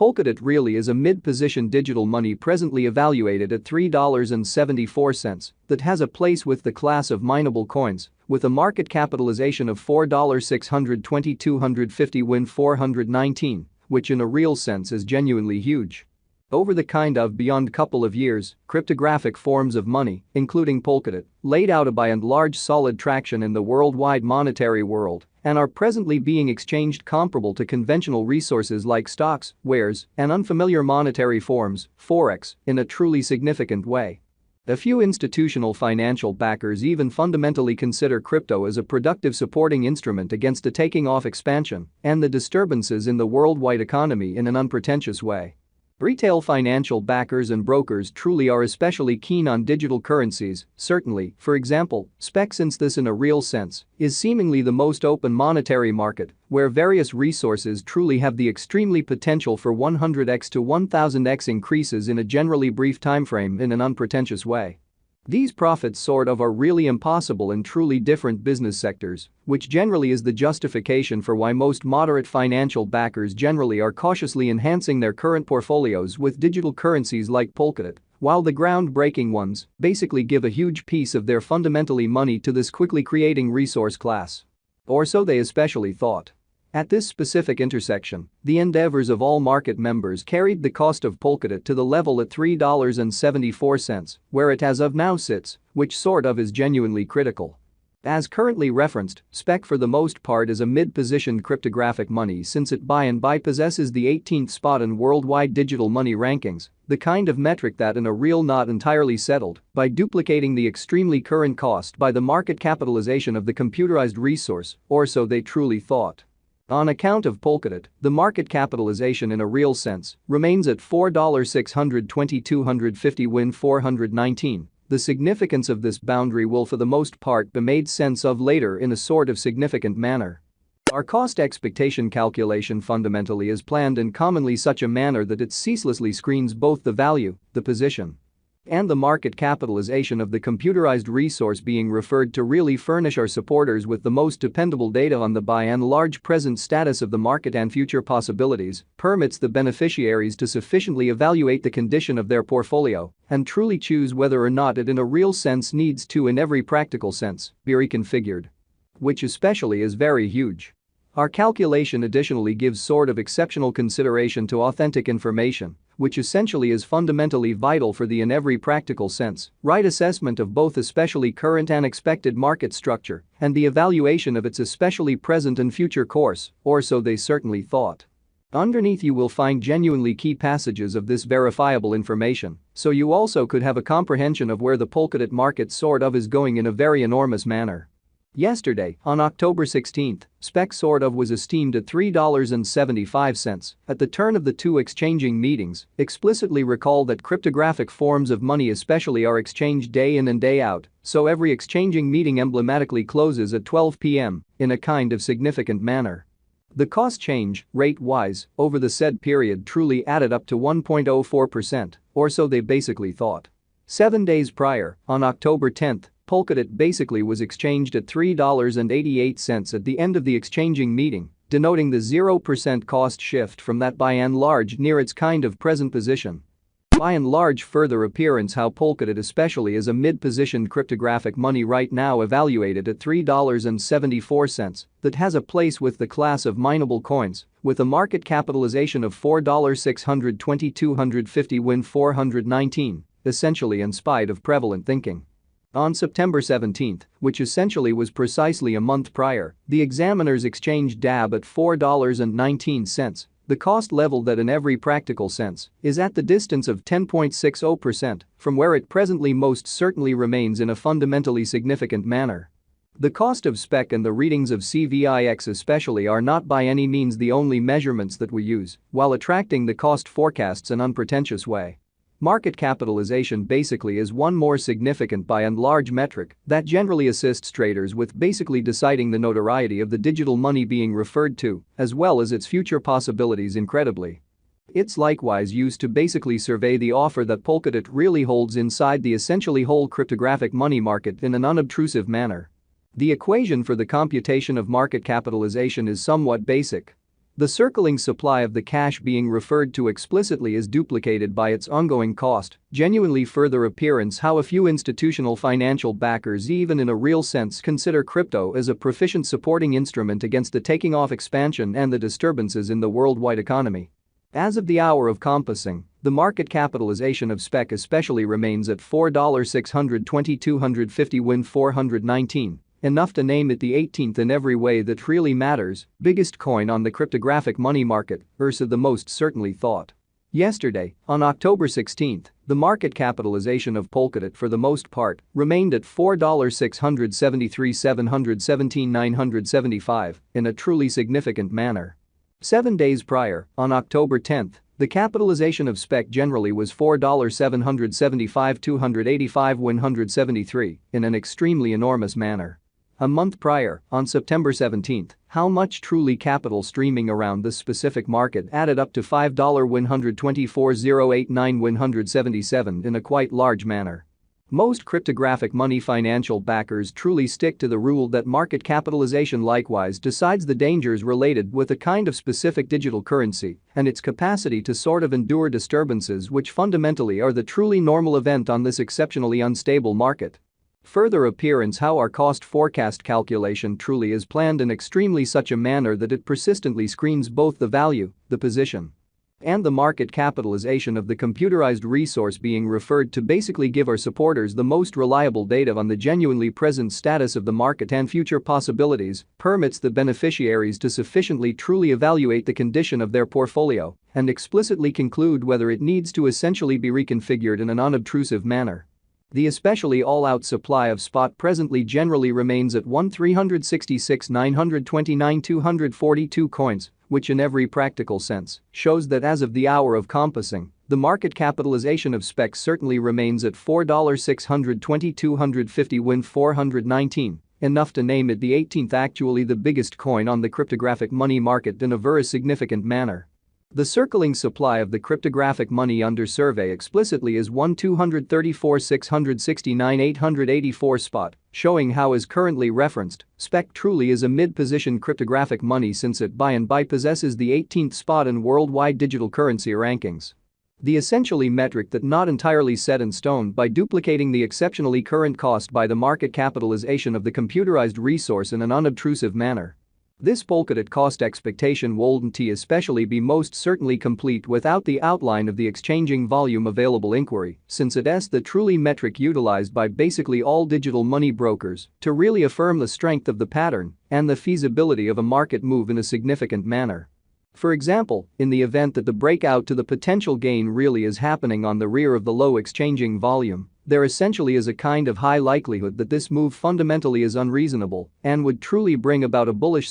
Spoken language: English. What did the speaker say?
Polkadot really is a mid-position digital money presently evaluated at $3.74 that has a place with the class of mineable coins, with a market capitalization of $4,620,250 win 419, which in a real sense is genuinely huge. Over the beyond couple of years, cryptographic forms of money, including Polkadot, laid out a by and large solid traction in the worldwide monetary world and are presently being exchanged comparable to conventional resources like stocks, wares, and unfamiliar monetary forms, forex, in a truly significant way. A few institutional financial backers even fundamentally consider crypto as a productive supporting instrument against a taking-off expansion and the disturbances in the worldwide economy in an unpretentious way. Retail financial backers and brokers truly are especially keen on digital currencies, certainly, for example, SPEC, since this in a real sense is seemingly the most open monetary market where various resources truly have the extremely potential for 100x to 1000x increases in a generally brief timeframe in an unpretentious way. These profits are really impossible in truly different business sectors, which generally is the justification for why most moderate financial backers generally are cautiously enhancing their current portfolios with digital currencies like Polkadot, while the groundbreaking ones basically give a huge piece of their fundamentally money to this quickly creating resource class. Or so they especially thought. At this specific intersection, the endeavors of all market members carried the cost of Polkadot to the level at $3.74, where it as of now sits, which is genuinely critical. As currently referenced, SPEC for the most part is a mid-positioned cryptographic money since it by and by possesses the 18th spot in worldwide digital money rankings, the kind of metric that in a real not entirely settled by duplicating the extremely current cost by the market capitalization of the computerized resource, or so they truly thought. On account of Polkadot, the market capitalization in a real sense remains at $4,620,250 win 419. The significance of this boundary will for the most part be made sense of later in a significant manner. Our cost expectation calculation fundamentally is planned in commonly such a manner that it ceaselessly screens both the value, the position, and the market capitalization of the computerized resource being referred to really furnish our supporters with the most dependable data on the by and large present status of the market and future possibilities, permits the beneficiaries to sufficiently evaluate the condition of their portfolio and truly choose whether or not it in a real sense needs to in every practical sense be reconfigured. Which especially is very huge. Our calculation additionally gives exceptional consideration to authentic information, which essentially is fundamentally vital for the in every practical sense right assessment of both especially current and expected market structure and the evaluation of its especially present and future course, or so they certainly thought. Underneath you will find genuinely key passages of this verifiable information, so you also could have a comprehension of where the Polkadot market is going in a very enormous manner. Yesterday, on October 16, SPEC was esteemed at $3.75 at the turn of the two exchanging meetings. Explicitly recall that cryptographic forms of money especially are exchanged day in and day out, so every exchanging meeting emblematically closes at 12 p.m. in a significant manner. The cost change, rate-wise, over the said period truly added up to 1.04%, or so they basically thought. 7 days prior, on October 10, Polkadot basically was exchanged at $3.88 at the end of the exchanging meeting, denoting the 0% cost shift from that by and large near its present position. By and large further appearance how Polkadot especially is a mid-positioned cryptographic money right now evaluated at $3.74 that has a place with the class of mineable coins, with a market capitalization of $4,620,250 win 419, essentially in spite of prevalent thinking. On September 17, which essentially was precisely a month prior, the examiners exchanged DAB at $4.19, the cost level that in every practical sense is at the distance of 10.60% from where it presently most certainly remains in a fundamentally significant manner. The cost of SPEC and the readings of CVIX especially are not by any means the only measurements that we use while attracting the cost forecasts in an unpretentious way. Market capitalization basically is one more significant by and large metric that generally assists traders with basically deciding the notoriety of the digital money being referred to, as well as its future possibilities incredibly. It's likewise used to basically survey the offer that Polkadot really holds inside the essentially whole cryptographic money market in an unobtrusive manner. The equation for the computation of market capitalization is somewhat basic. The circling supply of the cash being referred to explicitly is duplicated by its ongoing cost, genuinely further appearance how a few institutional financial backers even in a real sense consider crypto as a proficient supporting instrument against the taking off expansion and the disturbances in the worldwide economy. As of the hour of compassing, the market capitalization of SPEC especially remains at $4,620,250 enough to name it the 18th in every way that really matters, biggest coin on the cryptographic money market, versus the most certainly thought. Yesterday, on October 16, the market capitalization of Polkadot for the most part remained at $4,673,717,975 in a truly significant manner. 7 days prior, on October 10, the capitalization of SPEC generally was $4,775,285,173 in an extremely enormous manner. A month prior, on September 17, how much truly capital streaming around this specific market added up to $5,124,089,177 in a quite large manner. Most cryptographic money financial backers truly stick to the rule that market capitalization likewise decides the dangers related with a kind of specific digital currency and its capacity to sort of endure disturbances which fundamentally are the truly normal event on this exceptionally unstable market. Further appearance how our cost forecast calculation truly is planned in extremely such a manner that it persistently screens both the value, the position, and the market capitalization of the computerized resource being referred to basically give our supporters the most reliable data on the genuinely present status of the market and future possibilities, permits the beneficiaries to sufficiently truly evaluate the condition of their portfolio and explicitly conclude whether it needs to essentially be reconfigured in an unobtrusive manner. The especially all-out supply of spot presently generally remains at 1,366,929,242 coins, which in every practical sense shows that as of the hour of compassing, the market capitalization of SPEC certainly remains at $4,620,250,419, enough to name it the 18th actually the biggest coin on the cryptographic money market in a very significant manner. The circling supply of the cryptographic money under survey explicitly is 1,234,669,884 spot, showing how as currently referenced, SPEC truly is a mid-position cryptographic money since it by and by possesses the 18th spot in worldwide digital currency rankings. The essentially metric that not entirely set in stone by duplicating the exceptionally current cost by the market capitalization of the computerized resource in an unobtrusive manner. This Polkadot cost expectation wouldn't especially be most certainly complete without the outline of the exchanging volume available inquiry, since it is the truly metric utilized by basically all digital money brokers to really affirm the strength of the pattern and the feasibility of a market move in a significant manner. For example, in the event that the breakout to the potential gain really is happening on the rear of the low exchanging volume, there essentially is a kind of high likelihood that this move fundamentally is unreasonable and would truly bring about a bullish